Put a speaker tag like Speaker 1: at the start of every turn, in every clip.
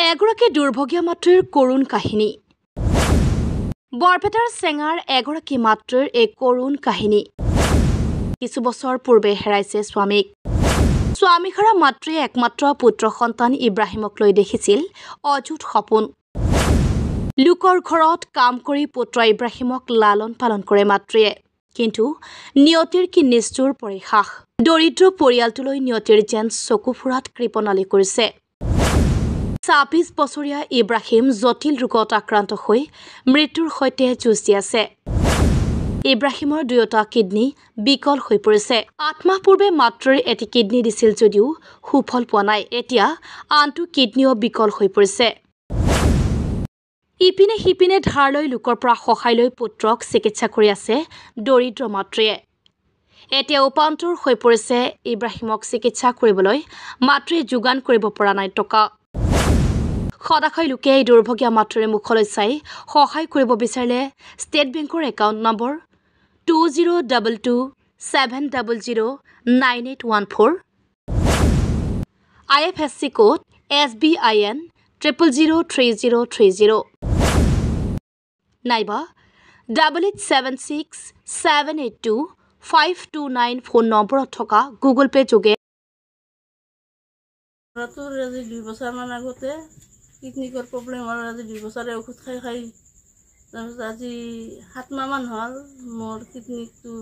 Speaker 1: এগৰাকী দুৰ্ভগীয়া মাতৃৰ কৰুণ কাহিনী। বৰপেটাৰ চেঙাৰ এগৰাকী মাতৃৰ এক কৰুণ কাহিনী। কিছু বছৰ পূৰ্বে হেৰাইছে স্বামীক। স্বামীক হাৰা মাতৃয়ে একমাত্ৰ পুত্ৰ সন্তান ইব্ৰাহিমক লৈ দেখিছিল অযুত সপোন। লোকৰ ঘৰত কাম কৰি পুত্ৰ ইব্ৰাহিমক লালন পালন কৰে মাতৃয়ে। কিন্তু নিয়তিৰ কি নিষ্ঠুৰ পৰিহাস। দৰিদ্ৰ পৰিয়ালটোলৈ নিয়তিৰ যেন চকু ফুৰাত কৃপণালি কৰিছে। ২৬ বছৰীয়া ইব্ৰাহিম জটিল ৰোগত আক্ৰান্ত হৈ মৃত্যুৰ সৈতে যুঁজ দি আছে। ইব্ৰাহিমৰ দুয়োটা কিডনী বিকল হৈ পৰিছে। ৮ মাহ পূৰ্বে মাতৃৰ এটি কিডনী দিছিল যদিও সুফল পোৱা নাই। এতিয়া আনটো কিডনীও বিকল হৈ পৰিছে। ইপিনে সিপিনে ধাৰ লৈ লোকৰ পৰা সহায় লৈ পুত্ৰক চিকিৎসা কৰি আছে দৰিদ্ৰ মাতৃয়ে। এতিয়া উপান্তৰ হৈ পৰিছে ইব্ৰাহিমক চিকিৎসা কৰিবলৈ মাতৃয়ে যোগান কৰিব পৰা নাই টকা। সদাশয় লোকে এই দুৰ্ভগীয়া মাতৃৰ মুখলৈ চাই সহায় কৰিব বিচাৰিলে ষ্টেট বেংকৰ account number 202270099814, IFSC code SBIN 0003030 নাইবা 8876782529 ফোন নম্বৰত থকা গুগল পে যোগে।
Speaker 2: আজি 2 বছৰমান আগতে কিডনিকৰ প্ৰব্লেম হ'ল। আজি 2 বছৰে ঔষধ খাই তাৰপিছত আজি 7 মাহমান হ'ল মোৰ কিডনিকটো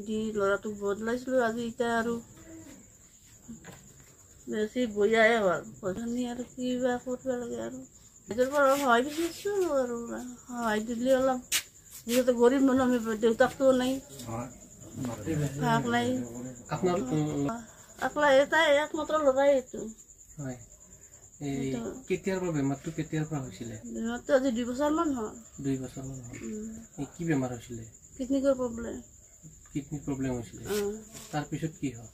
Speaker 2: দি ল'ৰাটোক বদলাইছিলোঁ। আজি এতিয়া আৰু বেছি বয়াই হ'ল। পইচাখিনি আৰু কিবা কৰিব লাগে আৰু নিজৰ পৰা সহায় বিচাৰিছোঁ আৰু সহায় দিলে অলপ, যিহেতু গৰীব মানুহ আমি, দেউতাকটো নাই, ভাগ নাই, অকলে এটাই একমাত্ৰ ল'ৰাই এইটো।
Speaker 3: কেতিয়াৰ পৰা বেমাৰটো কেতিয়াৰ পৰা হৈছিলে?
Speaker 2: বেমাৰটো আজি 2 বছৰমান হ'ল।
Speaker 3: 2 বছৰমান হ'ল। কি বেমাৰ হৈছিলে?
Speaker 2: কিডনিকৰ প্ৰব্লেম।
Speaker 3: কিডনি প্ৰব্লেম হৈছিলে। তাৰপিছত কি হ'ল?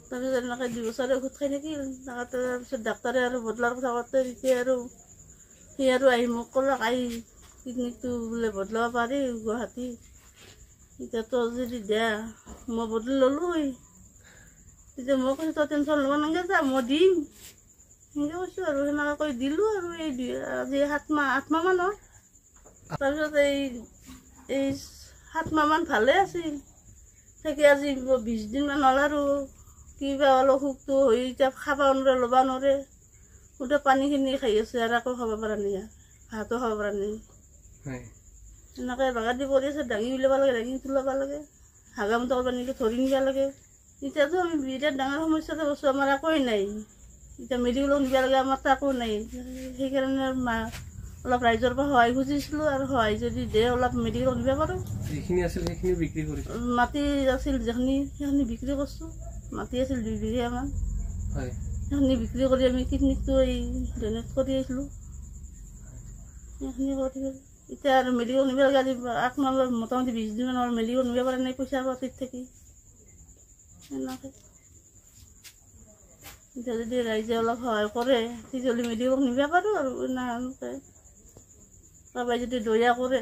Speaker 2: তাৰপিছত এনেকৈ 2 বছৰে ঔষধ খাই থাকিল। তাৰপিছত ডাক্তৰে আৰু বদলাৰ কথা কওঁতে তেতিয়া আৰু সি আৰু আহি মোক ক'লে, কিডনিটো বোলে বদলাব পাৰি গুৱাহাটী। এতিয়াতো যদি দিয়া মই বদলি ল'লোঁই। তেতিয়া মই কৈছোঁ তই টেনশ্যন ল'ব নালাগে, যা মই দিম, সেনেকৈ কৈছোঁ আৰু সেনেকৈ কৈ দিলোঁ। আৰু এই আজি 8 মাহমান হ'ল। তাৰপিছত এই 7 মাহমান ভালে আছিল থাকি আজি 20 দিনমান হ'ল আৰু কিবা অলপ অসুখটো হৈ এতিয়া খাব নোৱাৰে, ল'ব নোৱাৰে। গোটেই পানীখিনি খাই আছে আৰু একো খাব পৰা নাই, ভাতো খাব পৰা নাই। এনেকৈ বাগাৰ দি পৰি আছে, দাঙি উলিয়াব লাগে, দাঙি তোলাব লাগে, হাগা মুতা কৰিব এনেকৈ ধৰি নিব লাগে। এতিয়াতো আমি বিৰাট ডাঙৰ সমস্যাতে বস্তু আমাৰ একোৱেই নাই। এতিয়া মেডিকেলত নিব লাগে, আমাৰতো একো নাই। সেইকাৰণে অলপ ৰাইজৰ পৰা সহায় খুজিছিলোঁ আৰু সহায় যদি দিয়ে অলপ মেডিকেলত নিব পাৰোঁ।
Speaker 3: যিখিনি আছিল সেইখিনি বিক্ৰী কৰিছোঁ।
Speaker 2: মাটি আছিল যিখিনি সেইখিনি বিক্ৰী কৰিছোঁ। মাটি আছিল 2 বিঘামান, সেইখিনি বিক্ৰী কৰি আমি কিডনিকটো ডনেট কৰি আহিছিলোঁ। সেইখিনি কৰি এতিয়া আৰু মেডিকেল নিব লাগে। আজি 8 মাহ মোটামুটি 20 দিনমান হ'ল মেডিকেল নিব পৰা নাই, পইচা পাতিত থাকি। এনেকৈ এতিয়া যদি ৰাইজে অলপ সহায় কৰে তেতিয়াহ'লে মেডিকেল নিব পাৰোঁ আৰু এনেকৈ কাৰোবাই যদি দয়া কৰে।